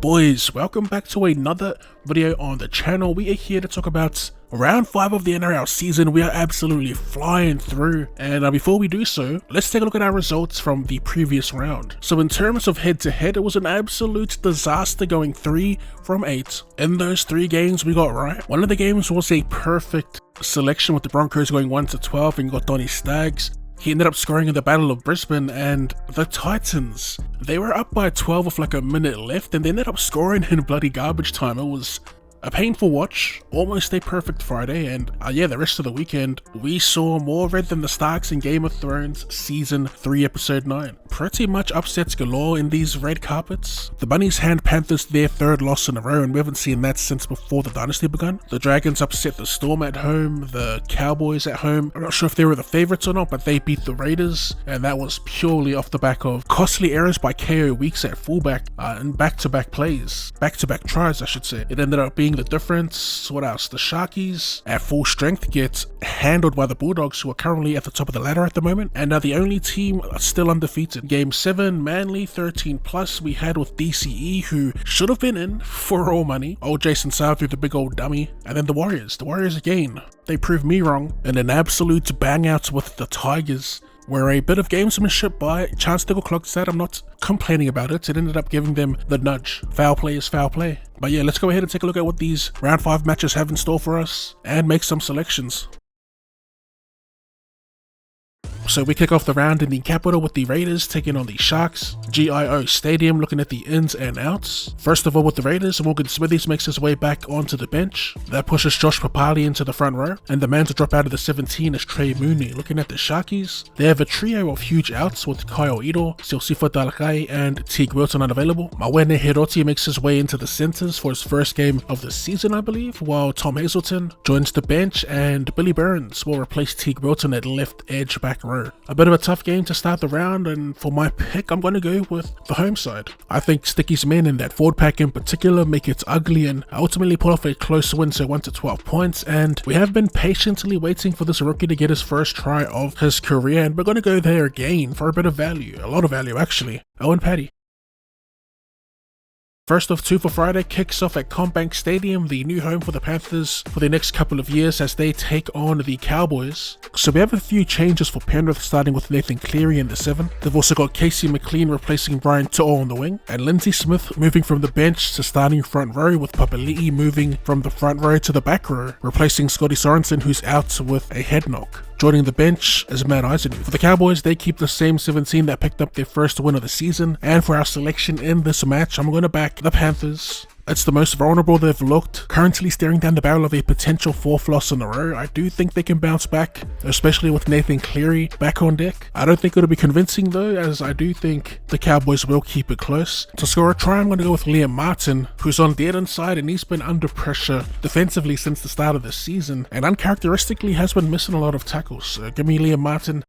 Boys, welcome back to another video on the channel. We are here to talk about round 5 of the NRL season. We are absolutely flying through, and before we do so, let's take a look at our results from the previous round. So in terms of head-to-head, it was an absolute disaster, going 3 from 8. In those 3 games we got right. One of the games was a perfect selection with the Broncos going 1-12 and got Donny Staggs. He ended up scoring in the Battle of Brisbane, and the Titans, they were up by 12 with like a minute left, and they ended up scoring in bloody garbage time. It was a painful watch, almost a perfect Friday, and yeah, the rest of the weekend, we saw more red than the Starks in Game of Thrones Season 3 Episode 9. Pretty much upsets galore in these red carpets. The Bunnies hand Panthers their 3rd loss in a row, and we haven't seen that since before the dynasty begun. The Dragons upset the Storm at home, the Cowboys at home. I'm not sure if they were the favourites or not, but they beat the Raiders, and that was purely off the back of costly errors by KO Weeks at fullback and back-to-back plays. Back-to-back tries, I should say. It ended up being the difference. What else? The Sharkies at full strength get handled by the Bulldogs, who are currently at the top of the ladder at the moment, and are the only team still undefeated. Game 7, Manly 13+, we had with DCE, who should have been in for all money. Old Jason Sauer threw the big old dummy. And then the Warriors again, they proved me wrong in an absolute bang out with the Tigers, where a bit of gamesmanship by Chance Clockstad, I'm not complaining about it, it ended up giving them the nudge. Foul play is foul play. But yeah, let's go ahead and take a look at what these round 5 matches have in store for us and make some selections. So we kick off the round in the capital with the Raiders taking on the Sharks. GIO Stadium, looking at the ins and outs. First of all, with the Raiders, Morgan Smithies makes his way back onto the bench. That pushes Josh Papali into the front row, and the man to drop out of the 17 is Trey Mooney. Looking at the Sharkies, they have a trio of huge outs with Kyle Ito, Silsifa Dalakai, and Teague Wilton unavailable. Mawene Hiroti makes his way into the centers for his first game of the season, I believe, while Tom Hazelton joins the bench, and Billy Burns will replace Teague Wilton at left edge back row. A bit of a tough game to start the round, and for my pick, I'm going to go with the home side. I think Sticky's men and that forward pack in particular make it ugly and ultimately pull off a close win, so 1-12 points, and we have been patiently waiting for this rookie to get his first try of his career, and we're going to go there again for a bit of value, a lot of value actually. Owen Paddy. First of 2 for Friday kicks off at CommBank Stadium, the new home for the Panthers for the next couple of years as they take on the Cowboys. So we have a few changes for Penrith, starting with Nathan Cleary in the 7. They've also got Casey McLean replacing Brian To'o on the wing, and Lindsay Smith moving from the bench to starting front row, with Papali'i moving from the front row to the back row, replacing Scotty Sorensen, who's out with a head knock. Joining the bench is Matt Eisenhuth. For the Cowboys, they keep the same 17 that picked up their first win of the season, and for our selection in this match, I'm going to back the Panthers. It's the most vulnerable they've looked, currently staring down the barrel of a potential 4th loss in a row. I do think they can bounce back, especially with Nathan Cleary back on deck. I don't think it'll be convincing though, as I do think the Cowboys will keep it close. To score a try, I'm going to go with Liam Martin, who's on dead inside, and he's been under pressure defensively since the start of the season, and uncharacteristically has been missing a lot of tackles. So give me Liam Martin.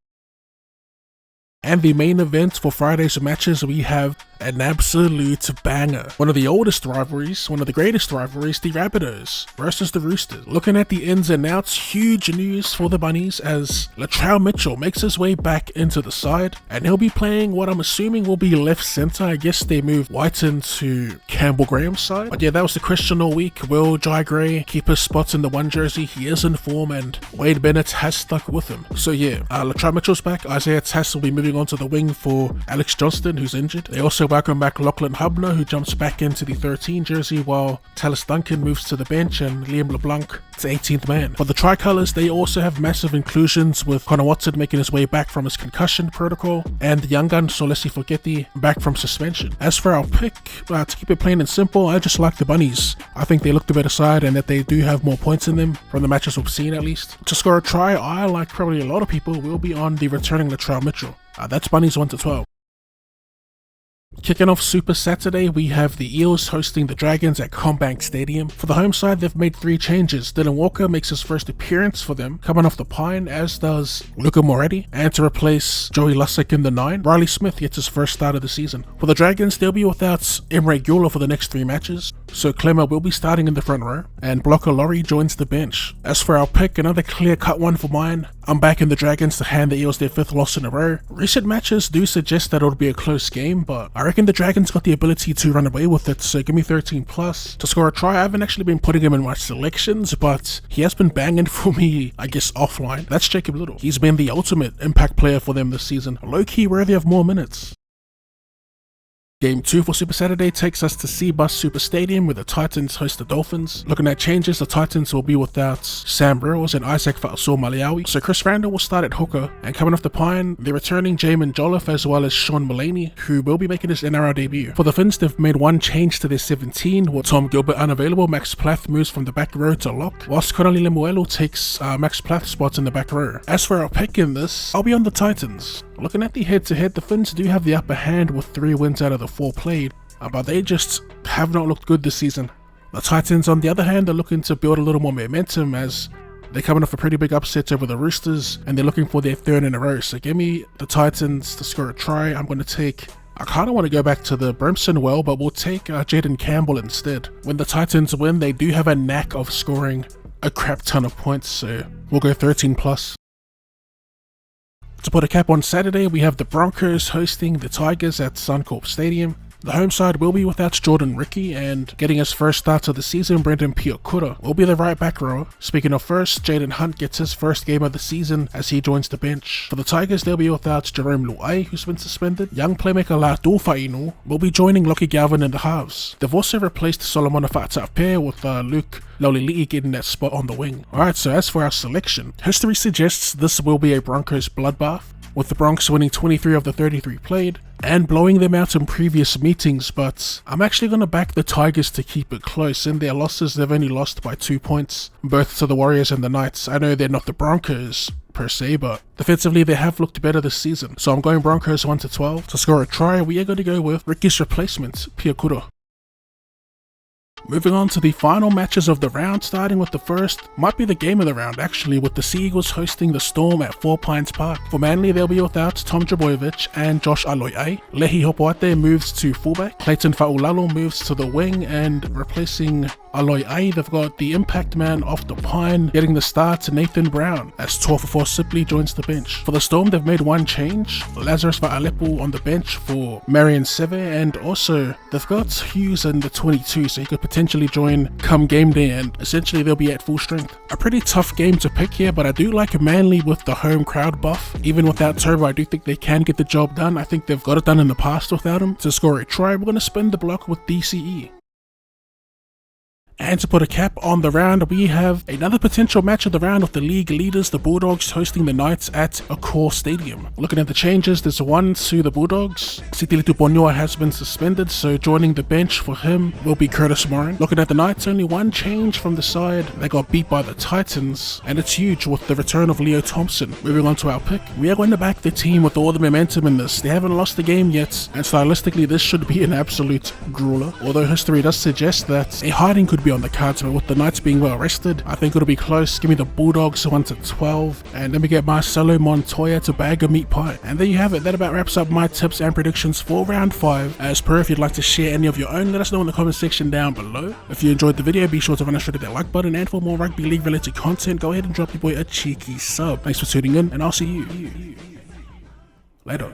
And the main event for Friday's matches, we have an absolute banger. One of the oldest rivalries, one of the greatest rivalries, the Rabbitohs versus the Roosters. Looking at the ins and outs, huge news for the Bunnies as Latrell Mitchell makes his way back into the side, and he'll be playing what I'm assuming will be left centre. I guess they moved Whiten to Campbell Graham's side. But yeah, that was the question all week. Will Jai Gray keep his spots in the 1 jersey? He is in form, and Wade Bennett has stuck with him. So yeah, Latrell Mitchell's back. Isaiah Tass will be moving onto the wing for Alex Johnston, who's injured. They also welcome back Lachlan Hubner, who jumps back into the 13 jersey, while Tallis Duncan moves to the bench and Liam LeBlanc to 18th man. For the Tricolours, they also have massive inclusions, with Connor Watson making his way back from his concussion protocol, and the young gun Solesi Fogeti back from suspension. As for our pick, to keep it plain and simple, I just like the Bunnies. I think they look the better side and that they do have more points in them, from the matches we've seen at least. To score a try, I, like probably a lot of people, will be on the returning Latrell Mitchell. That's Bunnies 1-12. Kicking off Super Saturday, we have the Eels hosting the Dragons at CommBank Stadium. For the home side, they've made 3 changes. Dylan Walker makes his first appearance for them, coming off the pine, as does Luca Moretti. And to replace Joey Lussick in the 9, Riley Smith gets his first start of the season. For the Dragons, they'll be without Emre Guler for the next 3 matches, so Clemmer will be starting in the front row, and blocker Laurie joins the bench. As for our pick, another clear-cut one for mine. I'm backing the Dragons to hand the Eels their 5th loss in a row. Recent matches do suggest that it'll be a close game, but I reckon the Dragons got the ability to run away with it, so give me 13 plus. To score a try, I haven't actually been putting him in my selections, but he has been banging for me, I guess, offline. That's Jacob Little. He's been the ultimate impact player for them this season. Low-key worthy of more minutes. Game 2 for Super Saturday takes us to Seabus Super Stadium where the Titans host the Dolphins. Looking at changes, the Titans will be without Sam Burrows and Isaac Fa'asau-Maliawi, so Chris Randall will start at hooker, and coming off the pine, they're returning Jamin Jolliffe as well as Sean Mullaney, who will be making his NRL debut. For the Finns, they've made one change to their 17, with Tom Gilbert unavailable. Max Plath moves from the back row to lock, whilst Connolly Lemuelu takes Max Plath's spot in the back row. As for our pick in this, I'll be on the Titans. Looking at the head-to-head, the Finns do have the upper hand with 3 wins out of the 4 played, but they just have not looked good this season. The Titans, on the other hand, are looking to build a little more momentum as they're coming off a pretty big upset over the Roosters and they're looking for their 3rd in a row. So give me the Titans to score a try. I'm going to take, I kind of want to go back to the Brimson well, but we'll take Jaden Campbell instead. When the Titans win, they do have a knack of scoring a crap ton of points, so we'll go 13 plus. To put a cap on Saturday, we have the Broncos hosting the Tigers at Suncorp Stadium. The home side will be without Jordan Ricky, and getting his first start of the season, Brendan Piokura will be the right back rower. Speaking of first, Jaden Hunt gets his first game of the season as he joins the bench. For the Tigers, they'll be without Jerome Luai, who's been suspended. Young playmaker Latu Fainu will be joining Lockie Galvin in the halves. They've also replaced Solomon Fa'ata'apea with Luke Laulili'i getting that spot on the wing. Alright, so as for our selection, history suggests this will be a Broncos bloodbath, with the Bronx winning 23 of the 33 played and blowing them out in previous meetings, but I'm actually going to back the Tigers to keep it close. In their losses, they've only lost by 2 points, both to the Warriors and the Knights. I know they're not the Broncos per se, but defensively they have looked better this season. So I'm going Broncos 1-12. To score a try, we are going to go with Ricky's replacement, Piokura. Moving on to the final matches of the round, starting with the first, might be the game of the round actually, with the Sea Eagles hosting the Storm at 4 Pines Park. For Manly, they'll be without Tom Drabojevic and Josh Aloiai. Lehi Hopoate moves to fullback, Clayton Fa'ulalo moves to the wing, and replacing Aloiai, they've got the impact man off the pine getting the start, Nathan Brown, as Tuafafo Sipley joins the bench. For the Storm, they've made one change, Lazarus Va'alepu on the bench for Marion Seve, and also they've got Hughes in the 22, so he could potentially join come game day, and essentially they'll be at full strength. A pretty tough game to pick here, but I do like Manly with the home crowd buff. Even without Turbo, I do think they can get the job done. I think they've got it done in the past without him. To score a try, we're going to spin the block with DCE. And to put a cap on the round, we have another potential match of the round with the league leaders, the Bulldogs, hosting the Knights at Accor Stadium. Looking at the changes, there's one to the Bulldogs. Sitilitu Ponyoa has been suspended, so joining the bench for him will be Curtis Morin. Looking at the Knights, only one change from the side. They got beat by the Titans, and it's huge with the return of Leo Thompson. Moving on to our pick, we are going to back the team with all the momentum in this. They haven't lost the game yet, and stylistically this should be an absolute grueler. Although history does suggest that a hiding could be on the cards, but with the Knights being well rested, I think it'll be close. Give me the Bulldogs 1-12, and let me get Marcelo Montoya to bag a meat pie. And there you have it. That about wraps up my tips and predictions for round 5. As per, if you'd like to share any of your own, let us know in the comment section down below. If you enjoyed the video, be sure to run straight to that like button, and for more rugby league related content, go ahead and drop your boy a cheeky sub. Thanks for tuning in, and I'll see you later.